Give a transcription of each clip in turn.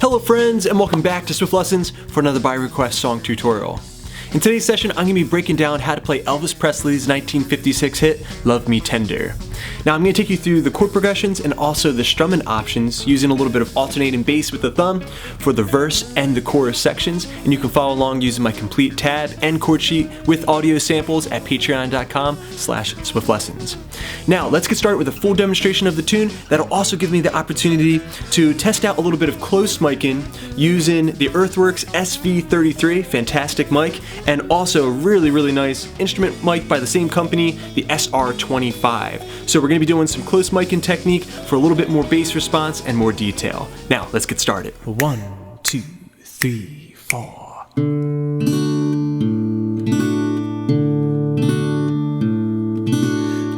Hello friends, and welcome back to Swift Lessons for another by request song tutorial. In today's session, I'm going to be breaking down how to play Elvis Presley's 1956 hit, Love Me Tender. Now I'm going to take you through the chord progressions and also the strumming options using a little bit of alternating bass with the thumb for the verse and the chorus sections, and you can follow along using my complete tab and chord sheet with audio samples at patreon.com/swiftlessons. Now let's get started with a full demonstration of the tune. That'll also give me the opportunity to test out a little bit of close micing using the Earthworks SV33, fantastic mic, and also a really nice instrument mic by the same company, the SR25. So we're going to be doing some close micing technique for a little bit more bass response and more detail. Now let's get started. 1, 2, 3, 4.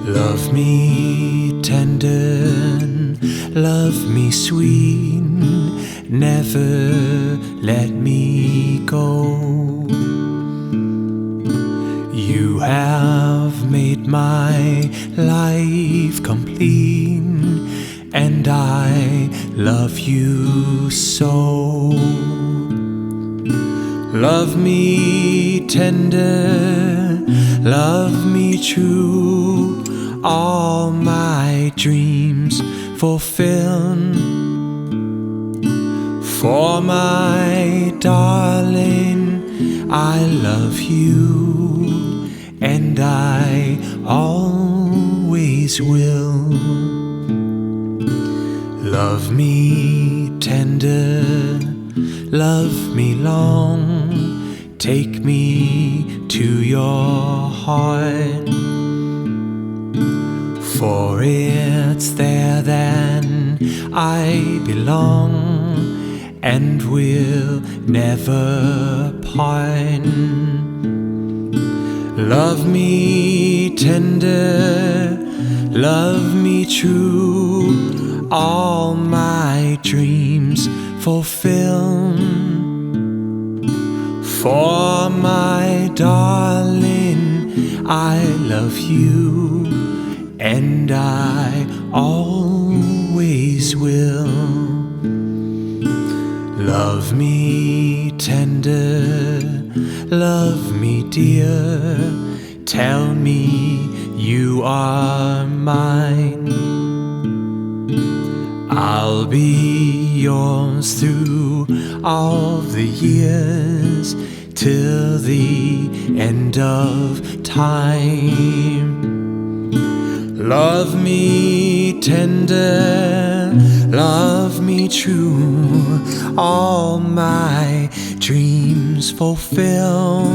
Love me tender, love me sweet, never let me go. You have made my life complete, and I love you so. Love me tender, love me true, all my dreams fulfill. For my darling, I love you, and I always will. Love me tender, love me long, take me to your heart. For it's there that I belong, and will never part. Love me tender, love me true, all my dreams fulfill. For my darling, I love you, and I always will. Love me tender, love me dear, tell me you are mine. I'll be yours through all the years, till the end of time. Love me tender, love me true, all my dreams fulfill.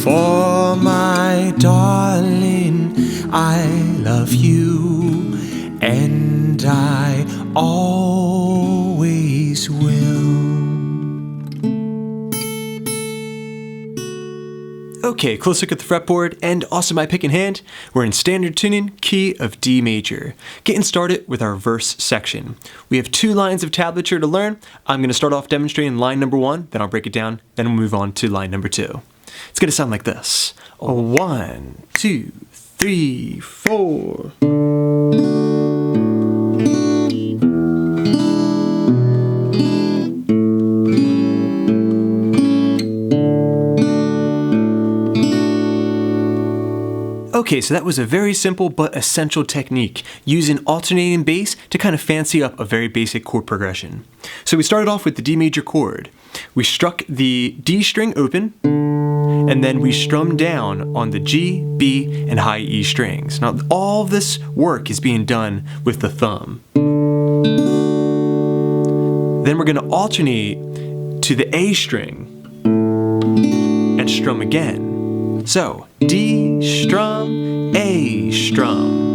For my darling, I love you, and I always will. Okay, close look at the fretboard and also my pick in hand. We're in standard tuning, key of D major. Getting started with our verse section. We have 2 lines of tablature to learn. I'm going to start off demonstrating line number 1, then I'll break it down, then we'll move on to line number 2. It's going to sound like this. 1, 2, 3, 4. Okay, so that was a very simple but essential technique, using alternating bass to kind of fancy up a very basic chord progression. So we started off with the D major chord. We struck the D string open, and then we strummed down on the G, B, and high E strings. Now all this work is being done with the thumb. Then we're going to alternate to the A string and strum again. So, D, strum, A, strum.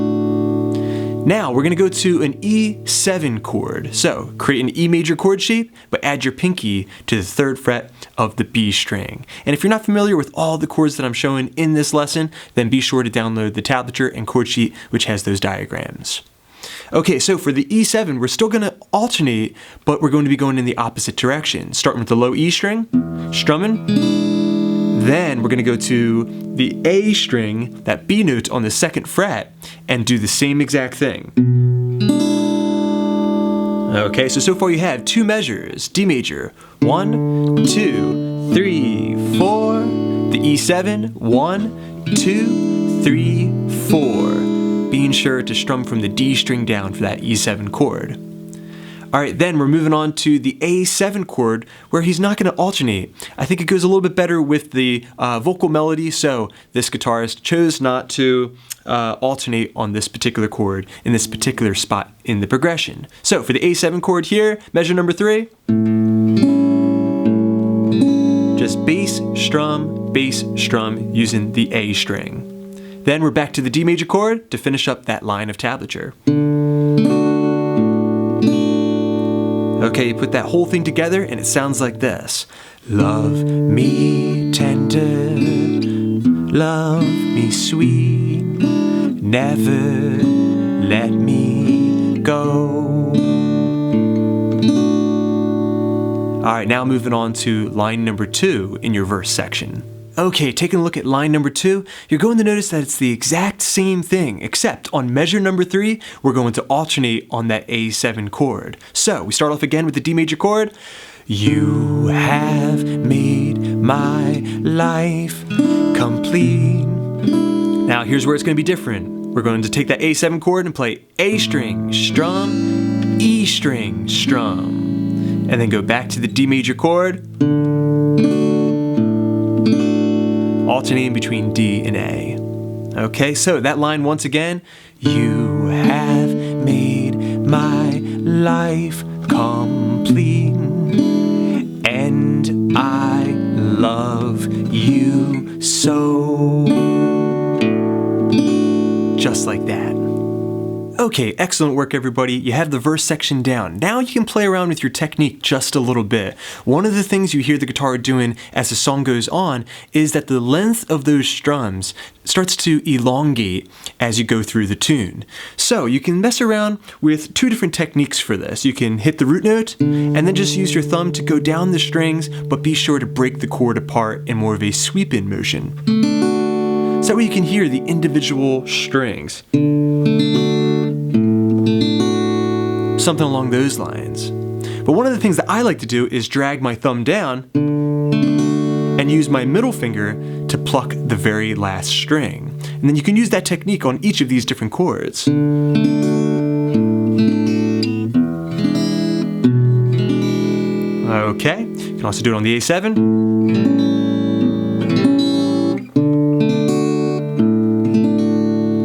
Now we're going to go to an E7 chord. So, create an E major chord shape, but add your pinky to the 3rd fret of the B string. And if you're not familiar with all the chords that I'm showing in this lesson, then be sure to download the tablature and chord sheet, which has those diagrams. Okay, so for the E7, we're still going to alternate, but we're going to be going in the opposite direction. Starting with the low E string, strumming. Then we're going to go to the A string, that B note on the 2nd fret, and do the same exact thing. Okay, so far you have two measures, D major, 1, 2, 3, 4, the E7, 1, 2, 3, 4, being sure to strum from the D string down for that E7 chord. Alright, then we're moving on to the A7 chord, where he's not going to alternate. I think it goes a little bit better with the vocal melody, so this guitarist chose not to alternate on this particular chord in this particular spot in the progression. So for the A7 chord here, measure number 3, just bass, strum using the A string. Then we're back to the D major chord to finish up that line of tablature. Okay, you put that whole thing together and it sounds like this. Love me tender, love me sweet, never let me go. Alright, now moving on to line number 2 in your verse section. Okay, taking a look at line number 2, you're going to notice that it's the exact same thing, except on measure number 3, we're going to alternate on that A7 chord. So, we start off again with the D major chord. You have made my life complete. Now, here's where it's going to be different. We're going to take that A7 chord and play A string, strum, E string, strum, and then go back to the D major chord, alternating between D and A. Okay, so that line once again. You have made my life complete, and I love you so. Just like that. Okay, excellent work everybody. You have the verse section down. Now you can play around with your technique just a little bit. One of the things you hear the guitar doing as the song goes on is that the length of those strums starts to elongate as you go through the tune. So you can mess around with two different techniques for this. You can hit the root note and then just use your thumb to go down the strings, but be sure to break the chord apart in more of a sweep-in motion. So that way you can hear the individual strings. Something along those lines. But one of the things that I like to do is drag my thumb down and use my middle finger to pluck the very last string. And then you can use that technique on each of these different chords. Okay, you can also do it on the A7.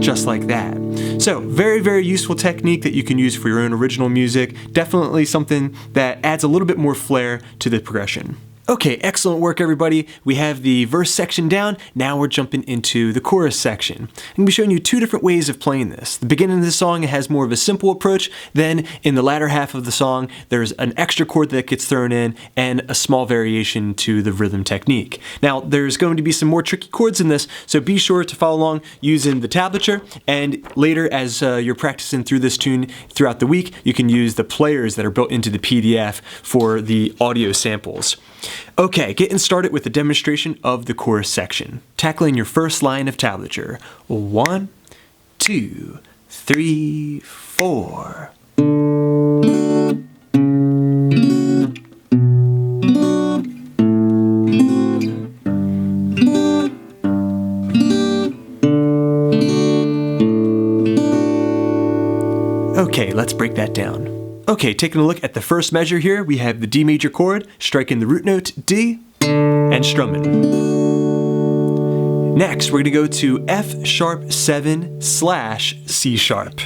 Just like that. So, very, very useful technique that you can use for your own original music. Definitely something that adds a little bit more flair to the progression. Okay, excellent work everybody. We have the verse section down. Now we're jumping into the chorus section. I'm going to be showing you two different ways of playing this. The beginning of the song has more of a simple approach. Then in the latter half of the song, there's an extra chord that gets thrown in and a small variation to the rhythm technique. Now, there's going to be some more tricky chords in this, so be sure to follow along using the tablature. And later, as you're practicing through this tune throughout the week, you can use the players that are built into the PDF for the audio samples. Okay, getting started with a demonstration of the chorus section. Tackling your first line of tablature. 1, 2, 3, 4. Okay, let's break that down. Okay, taking a look at the first measure here, we have the D major chord, striking the root note D, and strumming. Next, we're going to go to F sharp 7 / C sharp.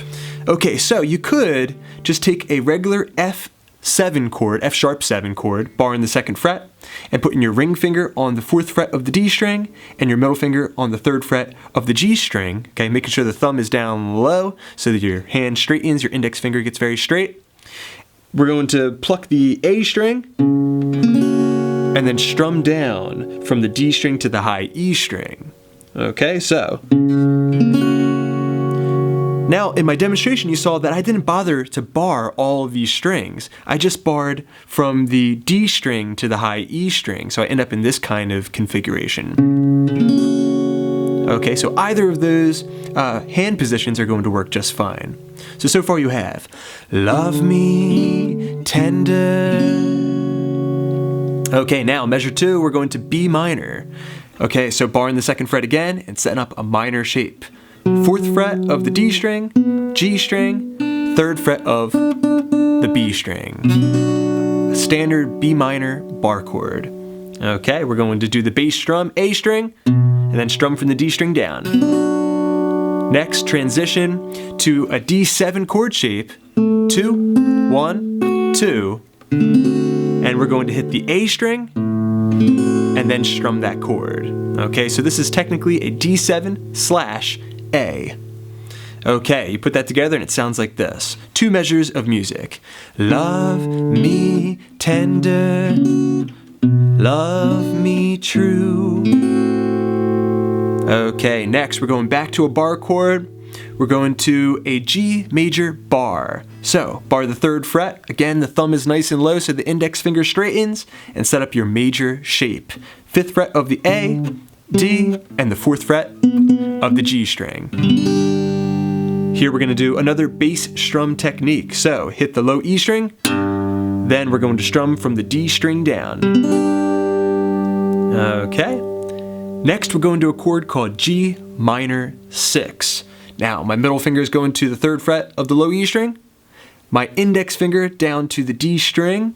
Okay, so you could just take a regular F7 chord, F sharp 7 chord, barring the 2nd fret, and putting your ring finger on the 4th fret of the D string and your middle finger on the 3rd fret of the G string, okay, making sure the thumb is down low so that your hand straightens, your index finger gets very straight. We're going to pluck the A string and then strum down from the D string to the high E string. Okay, so now in my demonstration you saw that I didn't bother to bar all of these strings. I just barred from the D string to the high E string, so I end up in this kind of configuration. Okay, so either of those hand positions are going to work just fine. So far you have love me tender. Okay, now measure 2, we're going to B minor. Okay, so barring the 2nd fret again and setting up a minor shape. 4th fret of the D string, G string, 3rd fret of the B string. A standard B minor bar chord. Okay, we're going to do the bass strum, A string, and then strum from the D string down. Next, transition to a D7 chord shape, 2, 1, 2, and we're going to hit the A string, and then strum that chord. Okay, so this is technically a D7/A. Okay, you put that together and it sounds like this. 2 measures of music. Love me tender, love me true. Okay, next we're going back to a bar chord. We're going to a G major bar. So, bar the 3rd fret. Again, the thumb is nice and low so the index finger straightens, and set up your major shape. 5th fret of the A, D, and the 4th fret of the G string. Here we're going to do another bass strum technique. So, hit the low E string, then we're going to strum from the D string down. Okay. Next, we're going to a chord called G minor 6. Now, my middle finger is going to the 3rd fret of the low E string. My index finger down to the D string.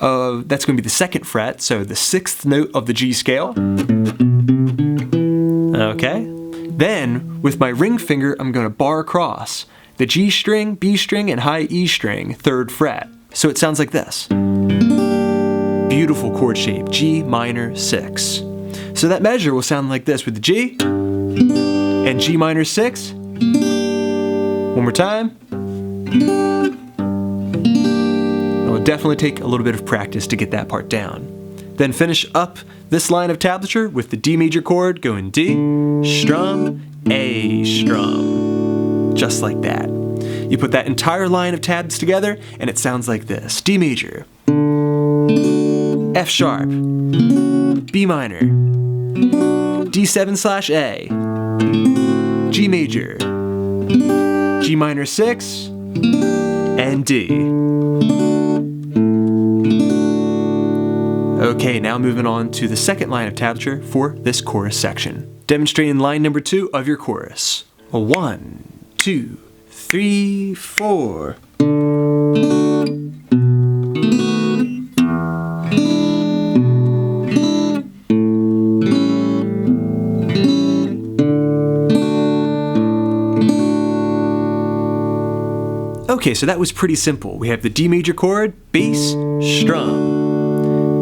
That's going to be the 2nd fret, so the 6th note of the G scale. Okay. Then, with my ring finger, I'm going to bar across the G string, B string, and high E string, 3rd fret. So it sounds like this. Beautiful chord shape, G minor 6. So that measure will sound like this with the G and G minor 6. One more time. It will definitely take a little bit of practice to get that part down. Then finish up this line of tablature with the D major chord going D, strum, A strum. Just like that. You put that entire line of tabs together and it sounds like this. D major, F sharp, B minor, D7/A, G major, G minor 6, and D. Okay, now moving on to the 2nd line of tablature for this chorus section. Demonstrating line number 2 of your chorus. 1, 2, 3, 4. Okay, so that was pretty simple. We have the D major chord, bass, strum.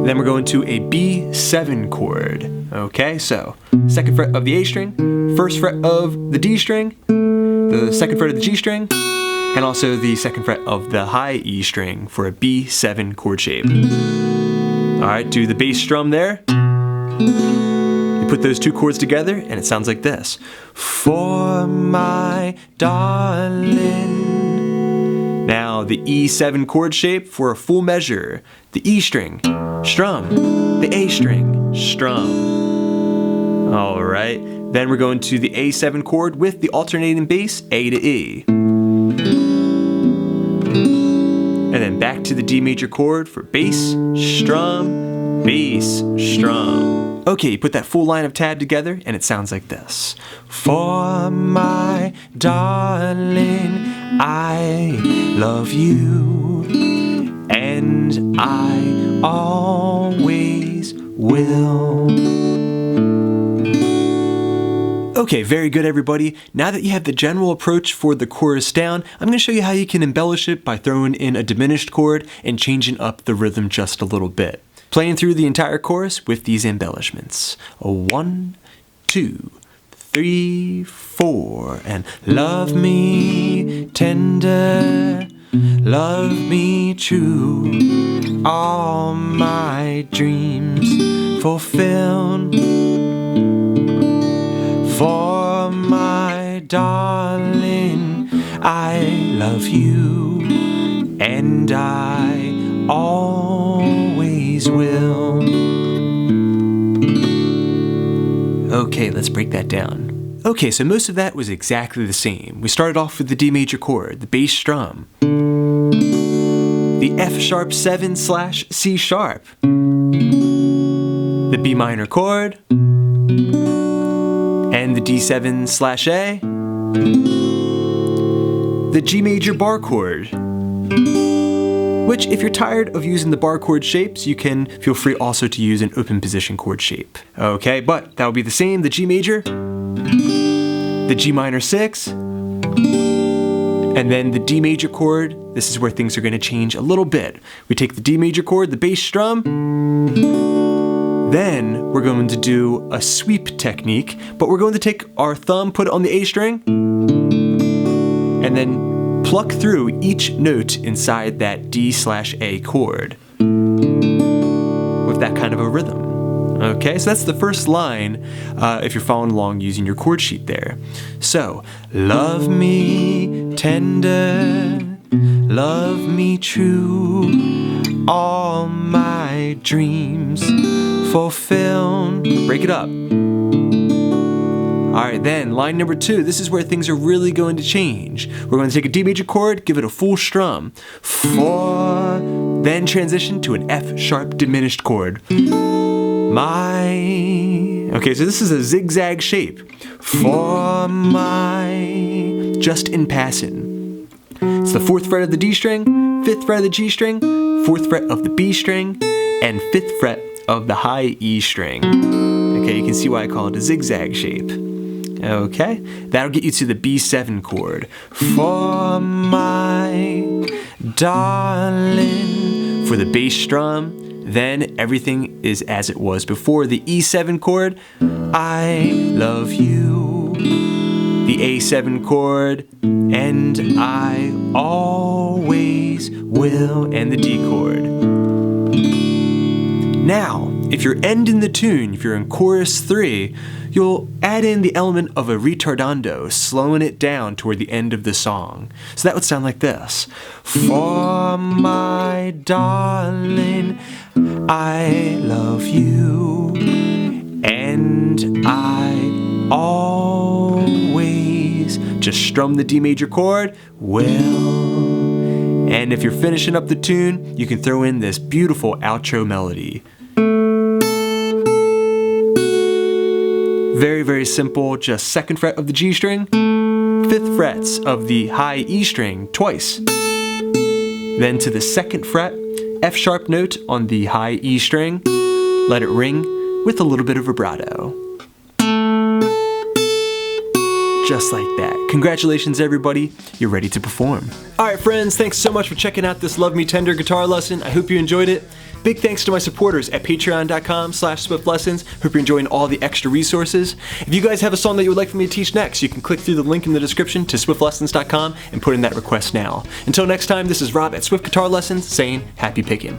Then we're going to a B7 chord. Okay, so 2nd fret of the A string, 1st fret of the D string, the 2nd fret of the G string, and also the 2nd fret of the high E string for a B7 chord shape. Alright, do the bass strum there. You put those 2 chords together and it sounds like this. For my darling. Now the E7 chord shape for a full measure. The E string, strum. The A string, strum. Alright, then we're going to the A7 chord with the alternating bass, A to E. And then back to the D major chord for bass, strum, bass, strum. Okay, you put that full line of tab together and it sounds like this. For my darling, I love you, and I always will. Okay, very good everybody. Now that you have the general approach for the chorus down, I'm going to show you how you can embellish it by throwing in a diminished chord and changing up the rhythm just a little bit. Playing through the entire chorus with these embellishments. 1, 2, 3, 4, and love me tender, love me true, all my dreams fulfilled. For my darling, I love you, and I always will. Okay, let's break that down. Okay, so most of that was exactly the same. We started off with the D major chord, the bass strum, the F sharp 7 / C sharp, the B minor chord, and the D7 / A, the G major bar chord, which if you're tired of using the bar chord shapes, you can feel free also to use an open position chord shape. Okay, but that will be the same, the G major, the G minor 6, and then the D major chord. This is where things are going to change a little bit. We take the D major chord, the bass strum, then we're going to do a sweep technique, but we're going to take our thumb, put it on the A string, and then pluck through each note inside that D / A chord with that kind of a rhythm. Okay, so that's the first line if you're following along using your chord sheet there. So, love me tender, love me true, all my dreams fulfill. Break it up. Alright, then line number 2, this is where things are really going to change. We're going to take a D major chord, give it a full strum, 4, then transition to an F sharp diminished chord. Okay, so this is a zigzag shape. For my, just in passing. It's the 4th fret of the D string, 5th fret of the G string, 4th fret of the B string, and 5th fret of the high E string. Okay, you can see why I call it a zigzag shape. Okay, that'll get you to the B7 chord. For my darling, for the bass strum, then everything is as it was before. The E7 chord, I love you. The A7 chord, and I always will, and the D chord. Now, if you're ending the tune, if you're in chorus 3, you'll add in the element of a retardando, slowing it down toward the end of the song. So that would sound like this. For my darling, I love you, and I always just strum the D major chord, will. And if you're finishing up the tune, you can throw in this beautiful outro melody. Very, very simple, just 2nd fret of the G string, 5th frets of the high E string twice. Then to the 2nd fret, F sharp note on the high E string, let it ring with a little bit of vibrato. Just like that. Congratulations everybody, you're ready to perform. Alright friends, thanks so much for checking out this Love Me Tender guitar lesson. I hope you enjoyed it. Big thanks to my supporters at patreon.com/swiftlessons. Hope you're enjoying all the extra resources. If you guys have a song that you would like for me to teach next, you can click through the link in the description to swiftlessons.com and put in that request now. Until next time, this is Rob at Swift Guitar Lessons saying happy picking.